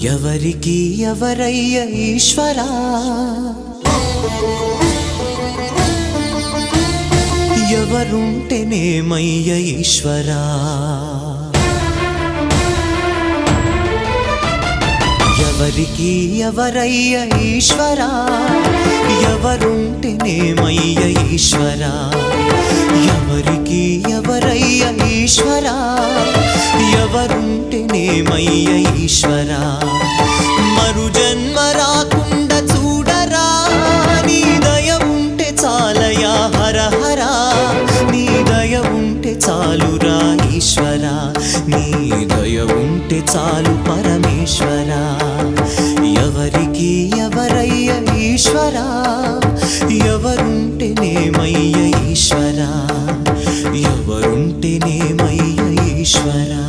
ఎవరికి ఎవరయ్య ఈశ్వరా, ఎవరుంటేనేమయ్య ఈశ్వరా, ఎవరికి ఎవరయ్య ఈశ్వరా, ఎవరుంటేనేమయ్య ఈశ్వరా, ఎవరికి ఎవరయ్య ఈశ్వరా, ఎవరుంటేనేమయ్య ఈశ్వరా. మరు జన్మ రాకుండా చూడరా, నీ దయ ఉంటే చాలయా హర హరా, నీ దయ ఉంటే చాలురా ఈశ్వరా, నీ దయ ఉంటే చాలు పరమేశ్వరా. ఎవరికి ఎవరయ్య ఈశ్వరా, ఎవరుంటేనేమయ్య ఈశ్వరా, ఎవరుంటేనేమయ్య ఈశ్వరా.